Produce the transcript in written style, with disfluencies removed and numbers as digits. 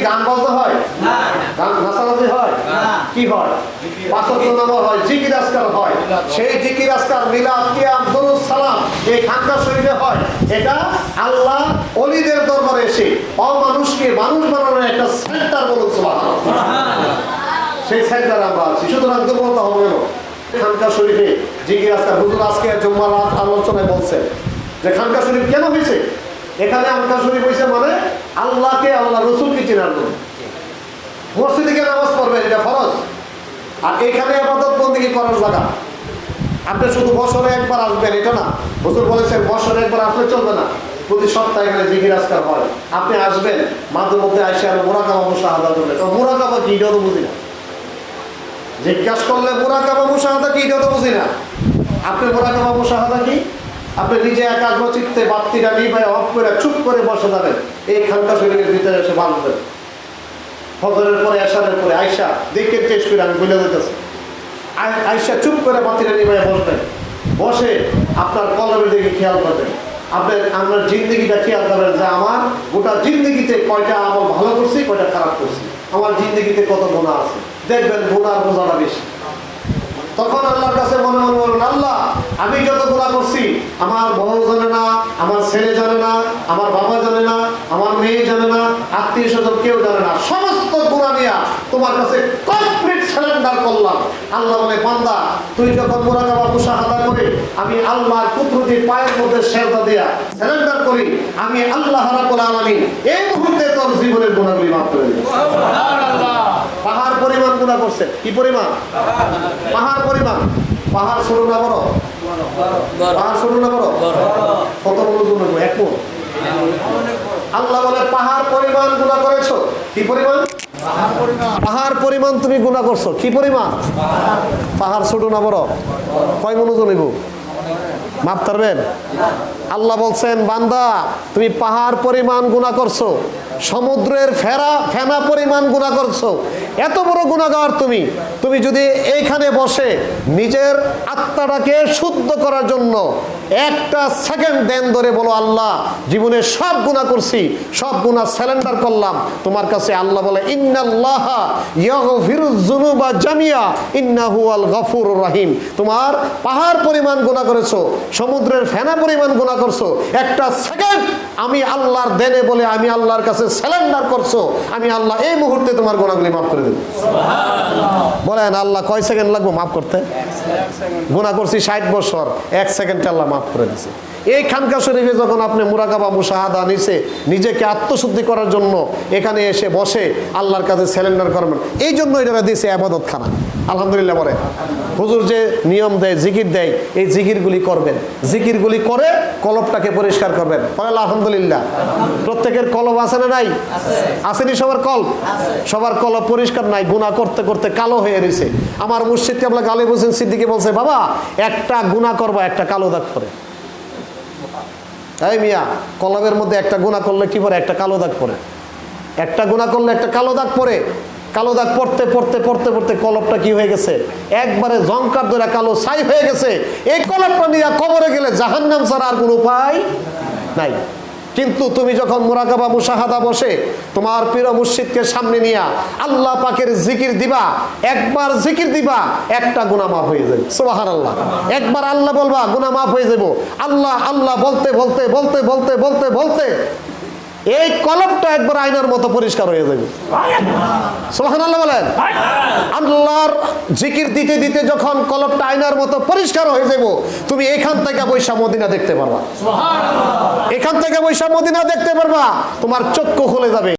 গান বাজনা হয়? গান নাচানাচি হয়? কি হয়? পাঁচ ওয়াক্ত নামাজ হয়, জিকির আজকার হয়। সেই জিকির আজকার, মিলাদ, কিয়াম, দরুদ, সালাম এই খানকা শরীফে হয়। এটা আল্লাহ ওলিদের দরবারে এসে অমানুষকে মানুষ বানানোর একটা সেন্টার বলুন সুবহানাল্লাহ। সেই সেন্টারে আমরা আছি। সুতরাং দুর্বলতা হবে কেন? খানকা শরীফে জিকির আজকার হুজুর আজকে জুম্মার রাত আলোচনায় বলছেন যে খানকা শরীফ কেন হয়েছে? এখানে খানকা শরীফ হয়েছে মানে আল্লাহকে, আল্লাহ রসুলকে চেনার জন্য। মসজিদে গিয়ে নামাজ পড়বেন, এটা ফরজ। আর এখানে ইবাদত বন্দেগী করার জায়গা। আপনি শুধু বছরে একবার আসবেন এটা না। হুজুর বলেছেন বছরে একবার আসলে চলবে না, প্রতি সপ্তাহে এখানে জিকির আজকার হয়। আপনি আসবেন, মাঝে মধ্যে আসে আর মুরাকাবা মুশাহাদা করবেন। মুরাকাবা কি এটাও তো বুঝি না। জিজ্ঞাসা করলে মুরাকাবা মুশাহাদা কি এটাও তো বুঝি না। আপনি মুরাকাবা মুশাহাদা কি? আপনি নিজে একাগ্র চিত্তে বাত্তিটা নিভায় অফ করে চুপ করে বসে যাবেন, এই খানকা শরীরের ভিতরে এসে বাঁধবেন। ফজরের পরে এশারের পরে আয়সা দেখে টেস্ট করে আমি বলে দিতেছি, আয়সা চুপ করে বাতিটা নিভায় বসবেন। বসে আপনার কলমের দিকে খেয়াল করবেন। আপনার জিন্দগিটা খেয়াল করবেন যে আমার গোটা জিন্দগিতে কয়টা আমল ভালো করছি, কয়টা খারাপ করছি, আমার জিন্দগিতে কত গুনাহ আছে। দেখবেন গুনার বোঝাটা বেশি। তখন আল্লাহর কাছে মনে মনে বলুন, আল্লাহ আমি যত গুনাহ করছি আমার বউ জানে না, আমার ছেলে জানে না, আমার বাবা জানে না, আমার মেয়ে জানে না, আত্মীয় স্বজন কেউ জানে না, সমস্ত গুনাহ নিয়ে তোমার কাছে কমপ্লিট সারেন্ডার করলাম। আল্লাহ বলে, বান্দা তুই যখন মুরাকাবা মুশাহাদা করে আমি আল্লাহর কুদরতি পায়ের মধ্যে সেজদা দিয়া সারেন্ডার করি, আমি আল্লাহ রাব্বুল আলামিন এই মুহূর্তে তোর জীবনের গুনাহগুলি মাফ করে দিই। সুবহানাল্লাহ। পাহাড় পরিমাণ গুনাহ করছে। কি পরিমাণ? পাহাড় পরিমাণ। পাহাড় ছোট না বড়? পাহাড় ছোট না বড়? কত বড় গুনাহ? এক মণ। আল্লাহ বলে পাহাড় পরিমাণ গুনাহ করেছো। কি পরিমাণ? পাহাড় পরিমাণ তুমি গুনাহ করছো। কি পরিমাণ? পাহাড় ছোট না বড়? কয় মণ ওজন হইব? মাপ পারবেন? আল্লাহ বলছেন, বান্দা তুমি পাহাড় পরিমাণ গুনাহ করছো, সমুদ্রের ফেনা পরিমাণ গুনাহ করছো, এত বড় গুনাহগার তুমি। তুমি যদি এইখানে বসে নিজের আত্মাটাকে শুদ্ধ করার জন্য একটা সেকেন্ড দেন ধরে বলো, আল্লাহ জীবনে সব গুনাহ করছি, সব গুনাহ সারেন্ডার করলাম তোমার কাছে। আল্লাহ বলে, ইন্নাল্লাহা ইয়াগফিরুয যুনুবা জামিয়া ইন্নাহু আল গফুরুর রহিম। তোমার পাহাড় পরিমাণ গুনাহ করেছো, সমুদ্রের ফেনা পরিমাণ গুনাহ করছো, একটা সেকেন্ড আমি আল্লাহর দেনে বলে আমি আল্লাহর কাছে সারেন্ডার করছো, আমি আল্লাহ এই মুহূর্তে তোমার গুনাহগুলি মাফ করে দেব। সুবহানাল্লাহ। বলেন আল্লাহ কয় সেকেন্ড লাগবে মাফ করতে? গুনাহ করছি 60 বছর, 1 সেকেন্ডে আল্লাহ মাফ করে দিয়েছে। এই খানকা শরীফে যখন আপনি মুরাকাবা মুশাহাদা নিছে, নিজেকে আত্মশুদ্ধি করার জন্য এখানে এসে বসে আল্লাহর কাছে সারেন্ডার করবেন, এই জন্য এটা দিয়েছে ইবাদত খানা। আলহামদুলিল্লাহ। বলে হুজুর যে নিয়ম দেয়, জিকির দেয়, এই জিকিরগুলি করবেন। জিকিরগুলি করে কলবটাকে পরিষ্কার করবেন। বলেন আলহামদুলিল্লাহ। প্রত্যেকের কলব আছে না নাই? আসেনি সবার কলব? সবার কলব পরিষ্কার নাই, গুনাহ করতে করতে কালো হয়ে রয়েছে। আমার মুর্শিদ কেবলা গালিব হোসেন সিদ্দিকী বলছে, বাবা একটা গুনাহ করবা একটা কালো দাগ পড়ে। এই মিয়া, কলবের মধ্যে একটা গুনাহ করলে কি পড়ে? একটা কালো দাগ পড়ে। একটা গুনাহ করলে একটা কালো দাগ পড়ে। কালো দাগ পড়তে পড়তে পড়তে পড়তে কলবটা কি হয়ে গেছে? একবারে জংকার ধরে কালো ছাই হয়ে গেছে। এই কলবটা নিয়ে কবরে গেলে জাহান্নাম ছাড়া আর কোনো উপায় নাই। কিন্তু তুমি যখন মুরাকাবা মুশাহাদা বসে তোমার প্রিয় মুর্শিদকে সামনে নিয়ে আল্লাহ পাকের জিকির দিবা, একবার জিকির দিবা, একটা গুনাহ মাফ হয়ে যাবে। সুবহানাল্লাহ। একবার আল্লাহ বলবা, গুনাহ মাফ হয়ে যাবে। আল্লাহ আল্লাহ বলতে বলতে বলতে বলতে বলতে বলতে এই কলবটা একবার আয়নার মতো পরিষ্কার হয়ে যাবে। সুবহানাল্লাহ বলেন। আল্লাহর জিকির দিতে দিতে যখন কলবটা আয়নার মতো পরিষ্কার হয়ে যাবে, তুমি এখান থেকে বৈশা মদিনা দেখতে পারবা। সুবহানাল্লাহ। এখান থেকে বৈশা মদিনা দেখতে পারবা, তোমার চক্ষু খুলে যাবে।